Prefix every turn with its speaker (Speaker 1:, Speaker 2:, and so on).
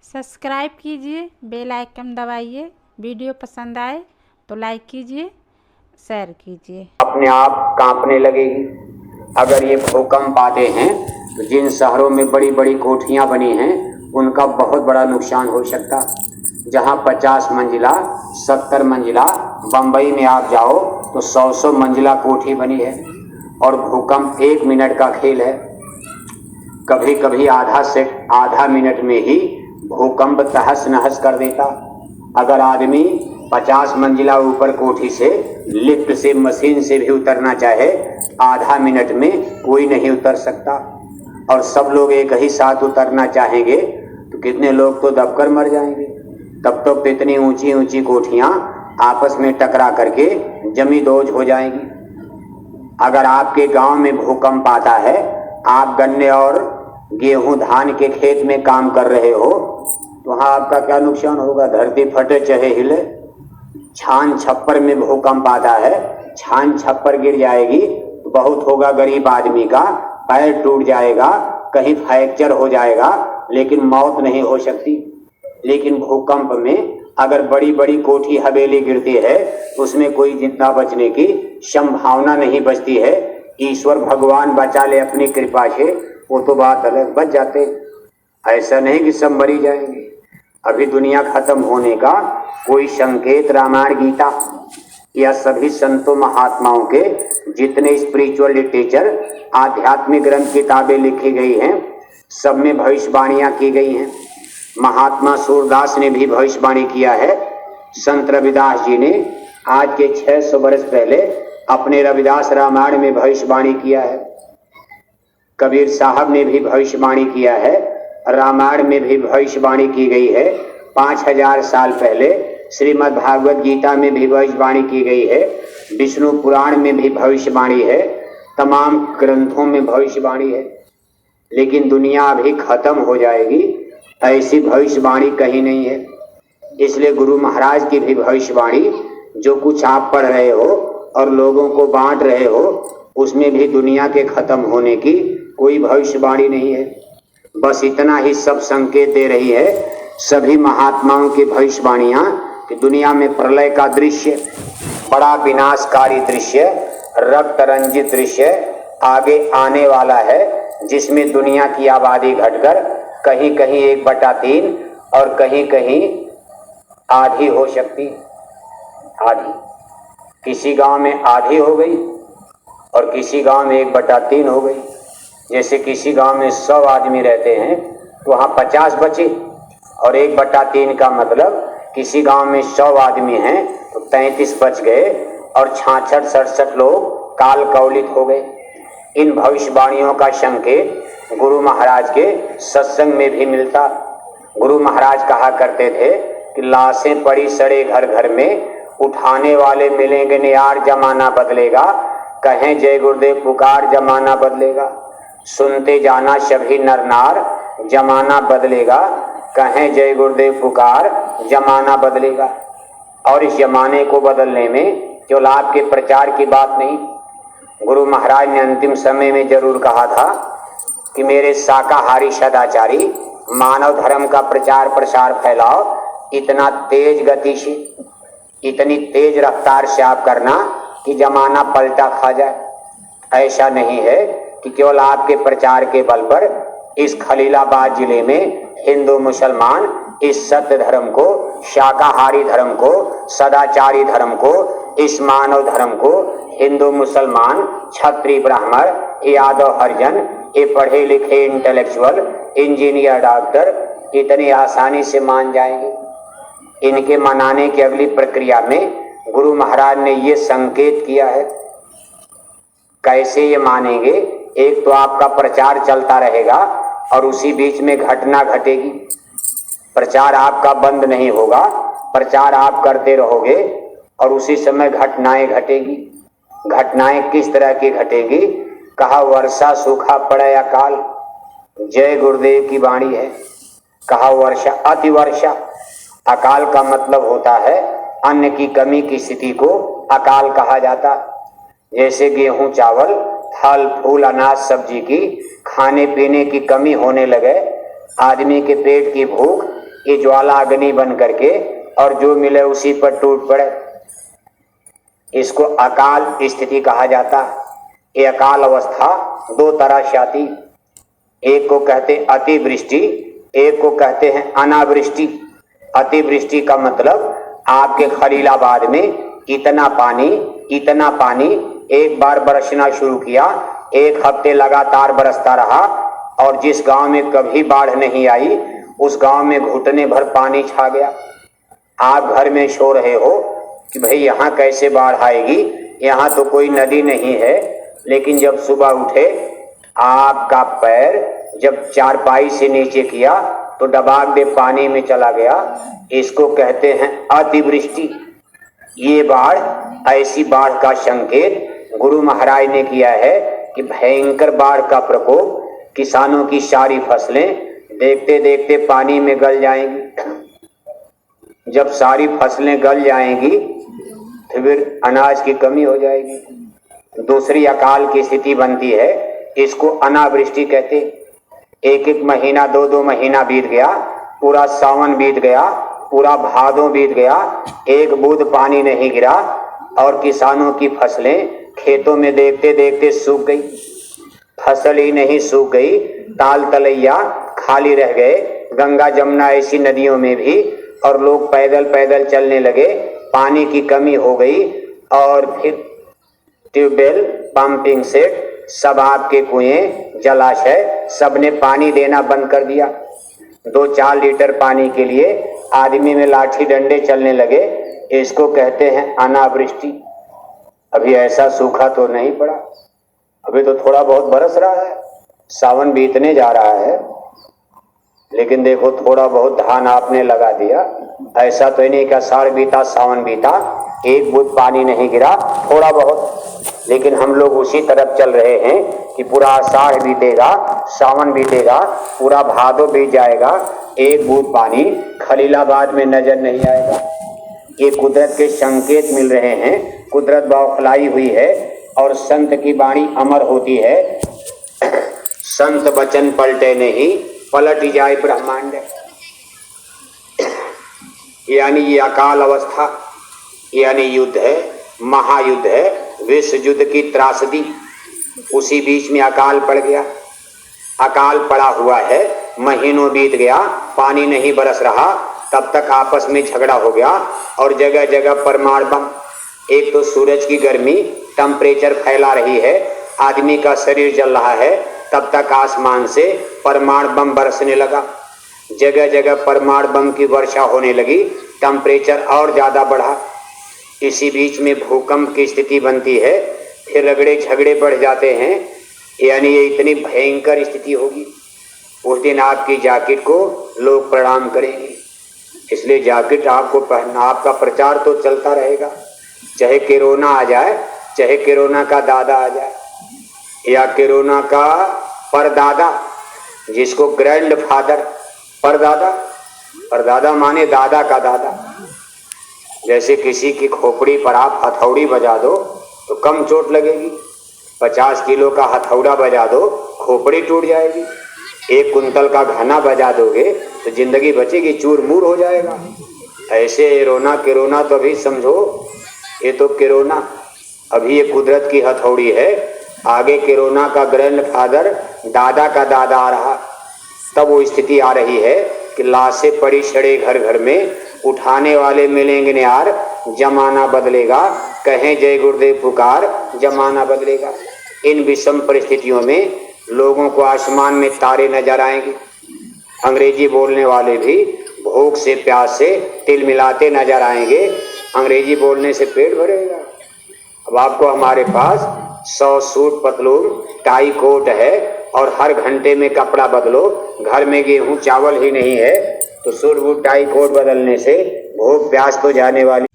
Speaker 1: Subscribe कीजिए, bell icon दबाइए। Video पसंद आए तो लाइक कीजिए, शेयर कीजिए।
Speaker 2: अपने आप कांपने लगेगी। अगर ये भूकंप आते हैं तो जिन शहरों में बड़ी बड़ी कोठियां बनी हैं उनका बहुत बड़ा नुकसान हो सकता। जहां 50 मंजिला 70 मंजिला, बम्बई में आप जाओ तो 100 मंजिला कोठी बनी है और भूकंप 1 मिनट का खेल है। कभी कभी आधा मिनट में ही भूकंप तहस नहस कर देता। अगर आदमी 50 मंजिला ऊपर कोठी से लिफ्ट से मशीन से भी उतरना चाहे, आधा मिनट में कोई नहीं उतर सकता। और सब लोग एक ही साथ उतरना चाहेंगे तो कितने लोग तो दबकर मर जाएंगे। तब तो इतनी ऊंची ऊंची कोठियां आपस में टकरा करके जमींदोज हो जाएंगी। अगर आपके गांव में भूकंप आता है, आप गन्ने और गेहूं धान के खेत में काम कर रहे हो, तो वहां आपका क्या नुकसान होगा? धरती फटे चाहे हिले। छान छप्पर में भूकंप आता है, छान छप्पर गिर जाएगी तो बहुत होगा गरीब आदमी का, पैर टूट जाएगा, कहीं फ्रैक्चर हो जाएगा, लेकिन मौत नहीं हो सकती। लेकिन भूकंप में अगर बड़ी बड़ी कोठी हवेली गिरती है, उसमें कोई जिंदा बचने की संभावना नहीं बचती है। ईश्वर भगवान बचा ले अपनी कृपा से, वो तो बात अलग, बच जाते। ऐसा नहीं कि सब मरी जाएंगे। अभी दुनिया खत्म होने का कोई संकेत रामायण गीता या सभी संतों महात्माओं के जितने स्पिरिचुअल लिटरेचर आध्यात्मिक ग्रंथ किताबें लिखी गई हैं, सब में भविष्यवाणियां की गई हैं। महात्मा सूरदास ने भी भविष्यवाणी किया है। संत रविदास जी ने आज के 600 वर्ष पहले अपने रविदास रामायण में भविष्यवाणी किया है। कबीर साहब ने भी भविष्यवाणी किया है। रामायण में भी भविष्यवाणी की गई है। 5000 साल पहले श्रीमद् भागवत गीता में भी भविष्यवाणी की गई है। विष्णु पुराण में भी भविष्यवाणी है। तमाम ग्रंथों में भविष्यवाणी है। लेकिन दुनिया अभी खत्म हो जाएगी, ऐसी भविष्यवाणी कहीं नहीं है। इसलिए गुरु महाराज की भी भविष्यवाणी, जो कुछ आप पढ़ रहे हो और लोगों को बांट रहे हो, उसमें भी दुनिया के खत्म होने की कोई भविष्यवाणी नहीं है। बस इतना ही सब संकेत दे रही है सभी महात्माओं की भविष्यवाणियां कि दुनिया में प्रलय का दृश्य, बड़ा विनाशकारी दृश्य, रक्त रंजित दृश्य आगे आने वाला है, जिसमें दुनिया की आबादी घटकर कहीं कहीं 1/3 और कहीं कहीं आधी हो सकती। आधी, किसी गांव में आधी हो गई और किसी गांव में 1/3 हो गई। जैसे किसी गांव में 100 आदमी रहते हैं तो वहां 50 बचे, और 1/3 का मतलब किसी गांव में 100 आदमी हैं तो 33 बच गए और 66-67 लोग काल कवलित हो गए। इन भविष्यवाणियों का संकेत गुरु महाराज के सत्संग में भी मिलता। गुरु महाराज कहा करते थे कि लाशें पड़ी सड़े घर घर में, उठाने वाले मिलेंगे नियार, जमाना बदलेगा। कहें जय गुरुदेव पुकार, जमाना बदलेगा। सुनते जाना सभी नर नार, जमाना बदलेगा। कहें जय गुरुदेव पुकार, जमाना बदलेगा। और इस जमाने को बदलने में केवल आपके प्रचार की बात नहीं, गुरु महाराज ने अंतिम समय में जरूर कहा था कि मेरे शाकाहारी सदाचारी, मानव धर्म का प्रचार प्रसार फैलाओ, इतना तेज गति से, इतनी तेज रफ्तार से आप करना कि जमाना पलटा खा जाए। ऐसा नहीं है कि केवल आपके प्रचार के बल पर इस खलीलाबाद जिले में हिंदू मुसलमान इस सत्य धर्म को, शाकाहारी धर्म को, सदाचारी धर्म को, इस मानव धर्म को हिंदू मुसलमान, क्षत्रिय ब्राह्मण, यादव हरिजन, ये पढ़े लिखे इंटेलेक्चुअल, इंजीनियर, डॉक्टर इतनी आसानी से मान जाएंगे। इनके मनाने की अगली प्रक्रिया में गुरु महाराज ने ये संकेत किया है। कैसे ये मानेंगे? एक तो आपका प्रचार चलता रहेगा और उसी बीच में घटना घटेगी। प्रचार आपका बंद नहीं होगा, प्रचार आप करते रहोगे और उसी समय घटनाएं घटेगी। घटनाएं किस तरह की घटेगी? कहा वर्षा सूखा पड़े अकाल, जय गुरुदेव की वाणी है। कहा वर्षा, अति वर्षा। अकाल का मतलब होता है अन्न की कमी की स्थिति को अकाल कहा जाता। जैसे गेहूं चावल, फल फूल अनाज सब्जी की खाने पीने की कमी होने लगे, आदमी के पेट की भूख ये ज्वाला अग्नि बन करके और जो मिले उसी पर टूट पड़े। इसको अकाल स्थिति कहा जाता है। ये अकाल अवस्था दो तरह से आती, एक को कहते हैं अतिवृष्टि, एक को कहते हैं अनावृष्टि। अतिवृष्टि का मतलब आपके खलीलाबाद में इतना पानी एक बार बरसना शुरू किया, एक हफ्ते लगातार बरसता रहा और जिस गांव में कभी बाढ़ नहीं आई उस गांव में घुटने भर पानी छा गया। आप घर में सो रहे हो कि भाई यहाँ कैसे बाढ़ आएगी, यहाँ तो कोई नदी नहीं है, लेकिन जब सुबह उठे आपका पैर जब चारपाई से नीचे किया तो डबाक दे पानी में चला गया। इसको कहते हैं अतिवृष्टि। ये बाढ़, ऐसी बाढ़ का संकेत गुरु महाराज ने किया है कि भयंकर बाढ़ का प्रकोप, किसानों की सारी फसलें देखते देखते पानी में गल जाएंगी। जब सारी फसलें गल जाएंगी तो फिर अनाज की कमी हो जाएगी। दूसरी अकाल की स्थिति बनती है, इसको अनावृष्टि कहते। एक एक महीना, दो दो महीना बीत गया, पूरा सावन बीत गया, पूरा भादों बीत गया, एक बूंद पानी नहीं गिरा और किसानों की फसलें खेतों में देखते देखते सूख गई। फसल ही नहीं सूख गई, ताल तलैया खाली रह गए, गंगा जमुना ऐसी नदियों में भी, और लोग पैदल पैदल चलने लगे। पानी की कमी हो गई और फिर ट्यूबवेल, पंपिंग सेट, सब आपके कुएं, जलाशय, सबने पानी देना बंद कर दिया। 2-4 लीटर पानी के लिए आदमी में लाठी डंडे चलने लगे। इसको कहते हैं अनावृष्टि। अभी ऐसा सूखा तो नहीं पड़ा, अभी तो थोड़ा बहुत बरस रहा है, सावन बीतने जा रहा है, लेकिन देखो थोड़ा बहुत धान आपने लगा दिया। ऐसा तो नहीं कि आषाढ़ बीता सावन बीता, एक बूंद पानी नहीं गिरा, थोड़ा बहुत। लेकिन हम लोग उसी तरफ चल रहे हैं कि पूरा आषाढ़ बीतेगा, सावन बीतेगा, पूरा भादो बीत जाएगा, एक बूंद पानी खलीलाबाद में नजर नहीं आएगा। ये कुदरत के संकेत मिल रहे हैं। कुदरत बौखलाई हुई है और संत की वाणी अमर होती है। संत वचन पलटे नहीं, पलट जाए ब्रह्मांड। यानी ये अकाल अवस्था, यानी युद्ध है, महायुद्ध है, विश्व युद्ध की त्रासदी। उसी बीच में अकाल पड़ गया। अकाल पड़ा हुआ है, महीनों बीत गया, पानी नहीं बरस रहा, तब तक आपस में झगड़ा हो गया और जगह जगह परमाणु बम। एक तो सूरज की गर्मी, टेम्परेचर फैला रही है, आदमी का शरीर जल रहा है, तब तक आसमान से परमाणु बम बरसने लगा। जगह जगह परमाणु बम की वर्षा होने लगी, टेम्परेचर और ज़्यादा बढ़ा। इसी बीच में भूकंप की स्थिति बनती है, फिर रगड़े झगड़े बढ़ जाते हैं। यानी ये इतनी भयंकर स्थिति होगी। उस दिन आपकी जैकेट को लोग प्रणाम करेंगे। इसलिए जैकेट आपको पहनना, आपका प्रचार तो चलता रहेगा, चाहे कोरोना आ जाए, चाहे कोरोना का दादा आ जाए या कोरोना का परदादा, जिसको ग्रैंड फादर, परदादा माने दादा का दादा। जैसे किसी की खोपड़ी पर आप हथौड़ी बजा दो तो कम चोट लगेगी, 50 किलो का हथौड़ा बजा दो खोपड़ी टूट जाएगी। 1 कुंतल का घना बजा दोगे तो जिंदगी बचेगी, चूर मूर हो जाएगा। ऐसे कोरोना तो अभी समझो, ये तो कोरोना अभी ये कुदरत की हथौड़ी है, आगे कोरोना का ग्रैंड फादर, दादा का दादा आ रहा। तब वो स्थिति आ रही है कि लाशें पड़ी सड़े घर घर में, उठाने वाले मिलेंगे निहार, जमाना बदलेगा, कहें जय गुरुदेव पुकार, जमाना बदलेगा। इन विषम परिस्थितियों में लोगों को आसमान में तारे नजर आएंगे। अंग्रेजी बोलने वाले भी भूख से प्यास से तिल मिलाते नजर आएंगे। अंग्रेजी बोलने से पेट भरेगा। अब आपको हमारे पास 100 सूट पतलून टाई कोट है और हर घंटे में कपड़ा बदलो, घर में गेहूं चावल ही नहीं है, तो सूट बूट टाई कोट बदलने से भूख प्यास तो जाने वाली।